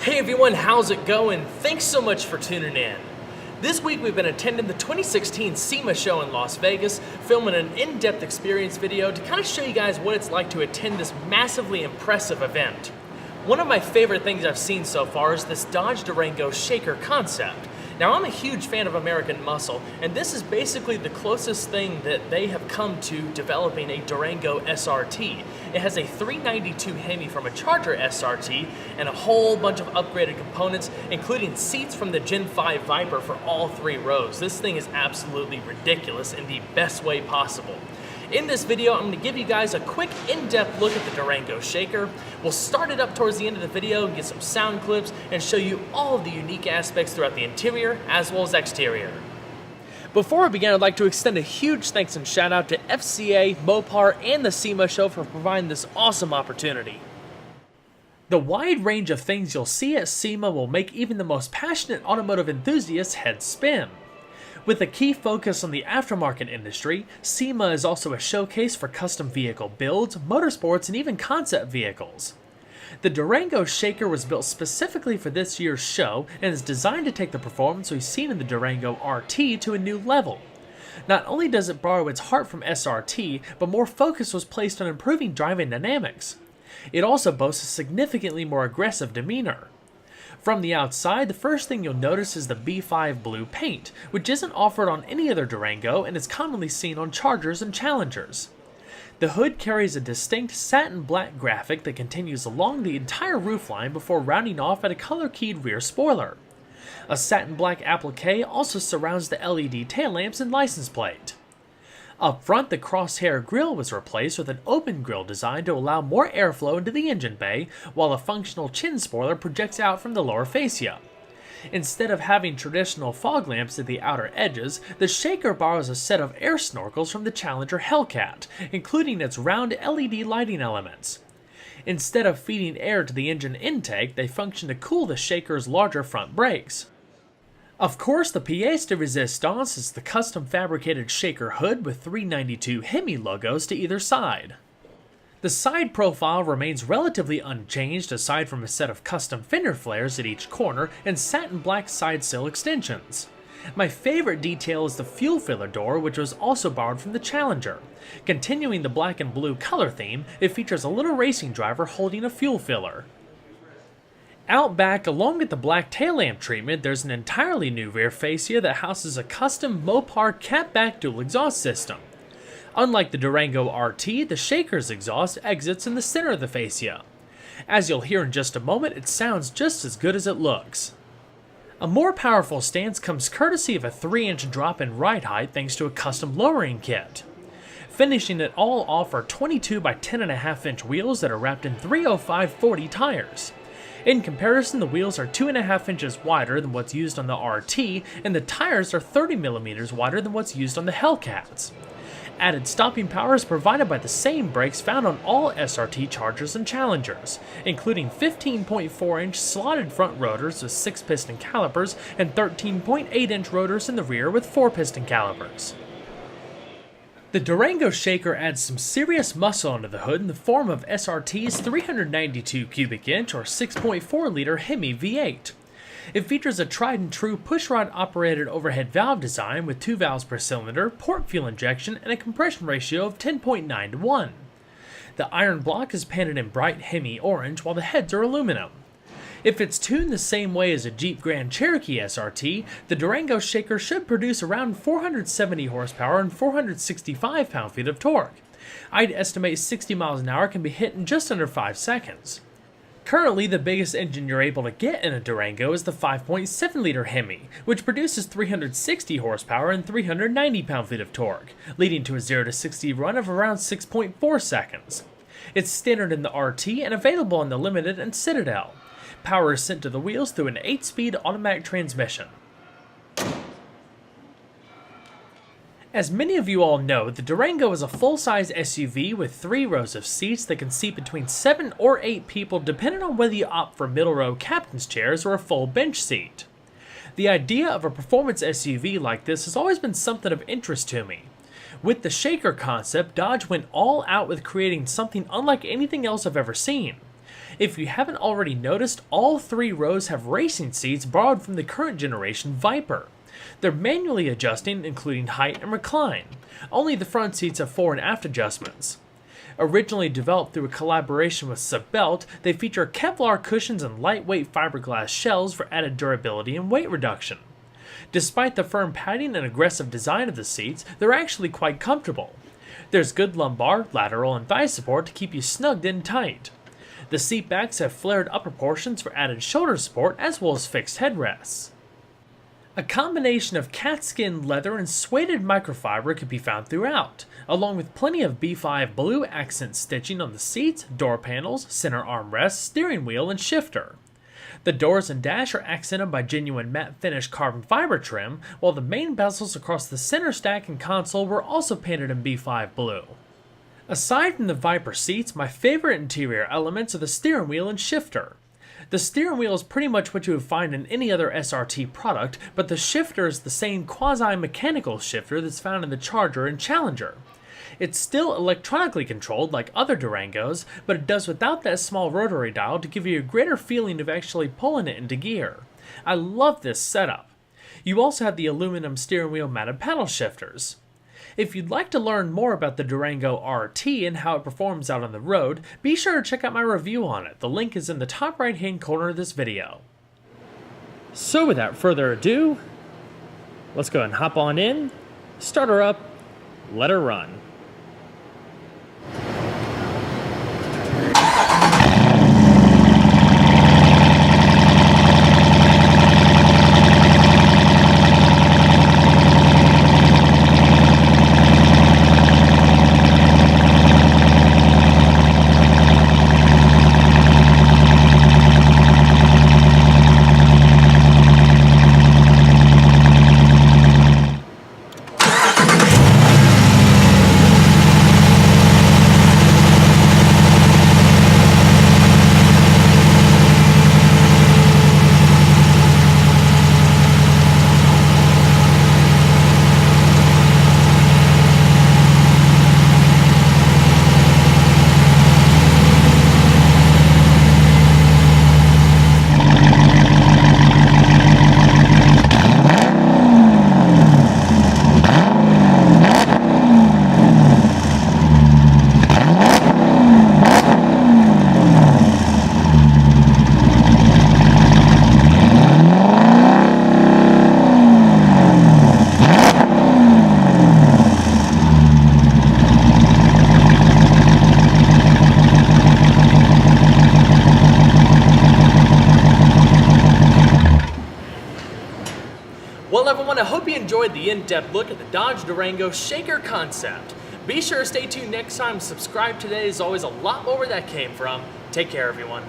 Hey everyone, how's it going? Thanks so much for tuning in. This week we've been attending the 2016 SEMA show in Las Vegas, filming an in-depth experience video to kind of show you guys what it's like to attend this massively impressive event. One of my favorite things I've seen so far is this Dodge Durango shaker concept. Now, I'm a huge fan of American Muscle, and this is basically the closest thing that they have come to developing a Durango SRT. It has a 392 Hemi from a Charger SRT and a whole bunch of upgraded components, including seats from the Gen 5 Viper for all 3 rows. This thing is absolutely ridiculous in the best way possible. In this video, I'm going to give you guys a quick in-depth look at the Durango shaker. We'll start it up towards the end of the video, get some sound clips, and show you all of the unique aspects throughout the interior as well as exterior. Before we begin, I'd like to extend a huge thanks and shout out to FCA, Mopar, and the SEMA show for providing this awesome opportunity. The wide range of things you'll see at SEMA will make even the most passionate automotive enthusiasts head spin. With a key focus on the aftermarket industry, SEMA is also a showcase for custom vehicle builds, motorsports, and even concept vehicles. The Durango shaker was built specifically for this year's show and is designed to take the performance we've seen in the Durango RT to a new level. Not only does it borrow its heart from SRT, but more focus was placed on improving driving dynamics. It also boasts a significantly more aggressive demeanor. From the outside, the first thing you'll notice is the B5 blue paint, which isn't offered on any other Durango and is commonly seen on Chargers and Challengers. The hood carries a distinct satin black graphic that continues along the entire roofline before rounding off at a color-keyed rear spoiler. A satin black applique also surrounds the LED tail lamps and license plate. Up front, the crosshair grille was replaced with an open grille design to allow more airflow into the engine bay, while a functional chin spoiler projects out from the lower fascia. Instead of having traditional fog lamps at the outer edges, the shaker borrows a set of air snorkels from the Challenger Hellcat, including its round LED lighting elements. Instead of feeding air to the engine intake, they function to cool the shaker's larger front brakes. Of course, the pièce de résistance is the custom fabricated shaker hood with 392 Hemi logos to either side. The side profile remains relatively unchanged aside from a set of custom fender flares at each corner and satin black side sill extensions. My favorite detail is the fuel filler door, which was also borrowed from the Challenger. Continuing the black and blue color theme, it features a little racing driver holding a fuel filler. Out back, along with the black tail lamp treatment, there's an entirely new rear fascia that houses a custom Mopar catback dual exhaust system. Unlike the Durango RT, the shaker's exhaust exits in the center of the fascia. As you'll hear in just a moment, it sounds just as good as it looks. A more powerful stance comes courtesy of a 3-inch drop in ride height thanks to a custom lowering kit. Finishing it all off are 22 by 10.5-inch wheels that are wrapped in 305/40 tires. In comparison, the wheels are 2.5 inches wider than what's used on the RT, and the tires are 30 millimeters wider than what's used on the Hellcats. Added stopping power is provided by the same brakes found on all SRT Chargers and Challengers, including 15.4-inch slotted front rotors with 6-piston calipers and 13.8-inch rotors in the rear with 4-piston calipers. The Durango shaker adds some serious muscle under the hood in the form of SRT's 392 cubic inch or 6.4 liter Hemi V8. It features a tried and true pushrod operated overhead valve design with 2 valves per cylinder, port fuel injection, and a compression ratio of 10.9 to 1. The iron block is painted in bright Hemi orange while the heads are aluminum. If it's tuned the same way as a Jeep Grand Cherokee SRT, the Durango shaker should produce around 470 horsepower and 465 pound-feet of torque. I'd estimate 60 miles an hour can be hit in just under 5 seconds. Currently, the biggest engine you're able to get in a Durango is the 5.7-liter Hemi, which produces 360 horsepower and 390 pound-feet of torque, leading to a 0 to 60 run of around 6.4 seconds. It's standard in the RT and available in the Limited and Citadel. Power is sent to the wheels through an 8-speed automatic transmission. As many of you all know, the Durango is a full-size SUV with 3 rows of seats that can seat between 7 or 8 people depending on whether you opt for middle-row captain's chairs or a full bench seat. The idea of a performance SUV like this has always been something of interest to me. With the shaker concept, Dodge went all out with creating something unlike anything else I've ever seen. If you haven't already noticed, all 3 rows have racing seats borrowed from the current generation Viper. They're manually adjusting, including height and recline. Only the front seats have fore and aft adjustments. Originally developed through a collaboration with Sebelt, they feature Kevlar cushions and lightweight fiberglass shells for added durability and weight reduction. Despite the firm padding and aggressive design of the seats, they're actually quite comfortable. There's good lumbar, lateral, and thigh support to keep you snugged in tight. The seat backs have flared upper portions for added shoulder support as well as fixed headrests. A combination of cat skin leather and suede microfiber can be found throughout, along with plenty of B5 blue accent stitching on the seats, door panels, center armrests, steering wheel, and shifter. The doors and dash are accented by genuine matte finish carbon fiber trim, while the main bezels across the center stack and console were also painted in B5 blue. Aside from the Viper seats, my favorite interior elements are the steering wheel and shifter. The steering wheel is pretty much what you would find in any other SRT product, but the shifter is the same quasi-mechanical shifter that's found in the Charger and Challenger. It's still electronically controlled like other Durangos, but it does without that small rotary dial to give you a greater feeling of actually pulling it into gear. I love this setup. You also have the aluminum steering wheel mounted paddle shifters. If you'd like to learn more about the Durango RT and how it performs out on the road, be sure to check out my review on it. The link is in the top right hand corner of this video. So without further ado, let's go and hop on in, start her up, let her run. Well everyone, I hope you enjoyed the in-depth look at the Dodge Durango Shaker concept. Be sure to stay tuned next time, subscribe today, there's always a lot more where that came from. Take care everyone.